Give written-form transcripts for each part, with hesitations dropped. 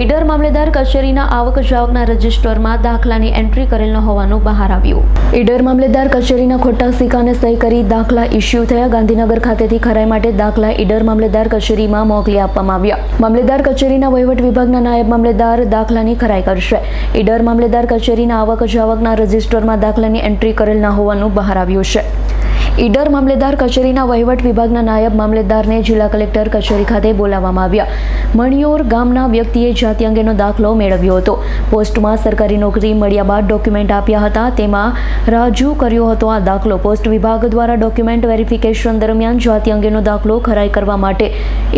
ઈડર મામલેદાર કચેરીના આવક જાવકના રજિસ્ટરમાં દાખલાની એન્ટ્રી કરેલ ન હોવાનું બહાર આવ્યું. ઈડર મામલેદાર કચેરીના ખોટા સિક્કાને સહી કરી દાખલા ઇસ્યુ થયા. ગાંધીનગર ખાતેથી ખરાઈ માટે દાખલા ઈડર મામલેદાર કચેરીમાં મોકલી આપવામાં આવ્યા. મામલેદાર કચેરીના વહીવટ વિભાગના નાયબ મામલેદાર દાખલાની ખરાઈ કરશે. ઈડર મામલેદાર કચેરીના આવક જાવકના રજિસ્ટરમાં દાખલાની એન્ટ્રી કરેલ ન હોવાનું બહાર આવ્યું છે. ઈડર મામલેદાર કચેરીના વહીવટ વિભાગના નાયબ મામલેદારને જિલ્લા કલેક્ટર કચેરી ખાતે બોલાવવામાં આવ્યા. મણિયોર ગામના વ્યક્તિએ જાતિ અંગેનો દાખલો મેળવ્યો હતો. પોસ્ટમાં સરકારી નોકરી મળ્યા બાદ ડોક્યુમેન્ટ આપ્યા હતા. તેમાં રજૂ કર્યો હતો આ દાખલો. પોસ્ટ વિભાગ દ્વારા ડોક્યુમેન્ટ વેરિફિકેશન દરમિયાન જાતિ અંગેનો દાખલો ખરાઈ કરવા માટે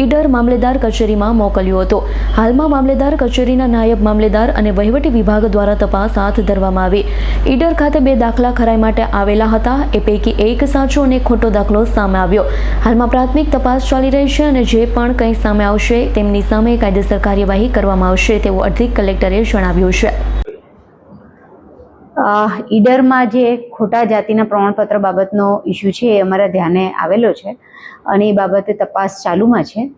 ઈડર મામલેદાર કચેરીમાં મોકલ્યો હતો. હાલમાં મામલેદાર કચેરીના નાયબ મામલેદાર અને વહીવટી વિભાગ દ્વારા તપાસ હાથ ધરવામાં આવી. ઈડર ખાતે 2 દાખલા ખરાઈ માટે આવેલા હતા. એ પૈકી એક સાચો અને ખોટો દાખલો સામે આવ્યો. હાલમાં પ્રાથમિક તપાસ ચાલી રહી છે અને જે પણ કંઈ સામે આવશે તેમની સામે કાયદેસર કાર્યવાહી કરવામાં આવશે તેવું અધિક કલેક્ટરે જણાવ્યું છે. ઈડરમાં જે ખોટા જાતિના પ્રમાણપત્ર બાબતનો ઇસ્યુ છે એ અમારા ધ્યાને આવેલો છે અને એ બાબતે તપાસ ચાલુમાં છે.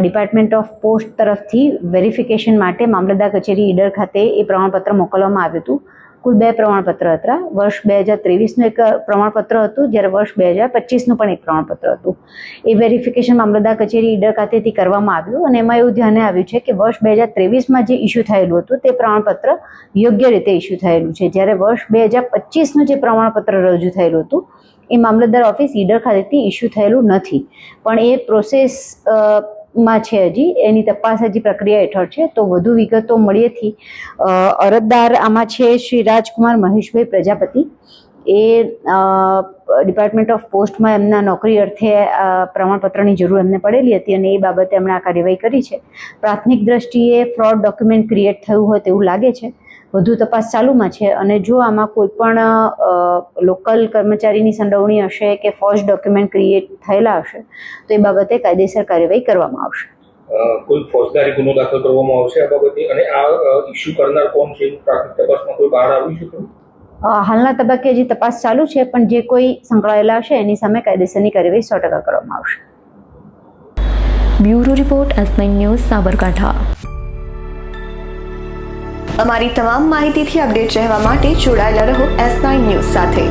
ડિપાર્ટમેન્ટ ઓફ પોસ્ટ તરફથી વેરિફિકેશન માટે મામલતદાર કચેરી ઈડર ખાતે એ પ્રમાણપત્ર મોકલવામાં આવ્યું હતું. કુલ 2 પ્રમાણપત્ર હતા. વર્ષ 2023નું એક પ્રમાણપત્ર હતું, જ્યારે વર્ષ 2025નું પણ એક પ્રમાણપત્ર હતું. એ વેરિફિકેશન મામલતદાર કચેરી ઈડર ખાતેથી કરવામાં આવ્યું અને એમાં એવું ધ્યાને આવ્યું છે કે વર્ષ 2023માં જે ઇસ્યુ થયેલું હતું તે પ્રમાણપત્ર યોગ્ય રીતે ઇસ્યુ થયેલું છે, જ્યારે વર્ષ 2025નું જે પ્રમાણપત્ર રજૂ થયેલું હતું એ મામલતદાર ઓફિસ ઈડર ખાતેથી ઇસ્યુ થયેલું નથી. પણ એ પ્રોસેસ માં છે, હજી એની તપાસ હજી પ્રક્રિયા હેઠળ છે. તો વધુ વિગતો મળીએથી અરજદાર આમાં છે શ્રી રાજકુમાર મહેશભાઈ પ્રજાપતિ. એ ડિપાર્ટમેન્ટ ઓફ પોસ્ટમાં એમના નોકરી અર્થે પ્રમાણપત્રની જરૂર એમને પડેલી હતી અને એ બાબતે એમણે આ કાર્યવાહી કરી છે. પ્રાથમિક દ્રષ્ટિએ ફ્રોડ ડોક્યુમેન્ટ ક્રિએટ થયું હોય તેવું લાગે છે. વધુ તપાસ ચાલુમાં છે અને જો આમાં કોઈ પણ લોકલ કર્મચારીની સંડોવણી હશે કે ફોર્જ ડોક્યુમેન્ટ ક્રિએટ થયેલા હશે તો એ બાબતે કાયદેસર કાર્યવાહી કરવામાં આવશે. કોઈ ફોજદારી ગુનો દાખલ કરવામાં આવશે આ બાબતે અને આ ઇસ્યુ કરનાર કોણ છે પ્રાથમિક તપાસમાં કોઈ બહાર આવ્યું છે? હાલના તબક્કે હજી તપાસ ચાલુ છે, પણ જે કોઈ સંકળાયેલા હશે એની સામે કાયદેસરની કાર્યવાહી 100% કરવામાં આવશે. Bureau report S9 news Sabarkantha. અમારી તમામ માહિતીથી અપડેટ રહેવા માટે જોડાયેલા રહો S9 ન્યૂઝ સાથે.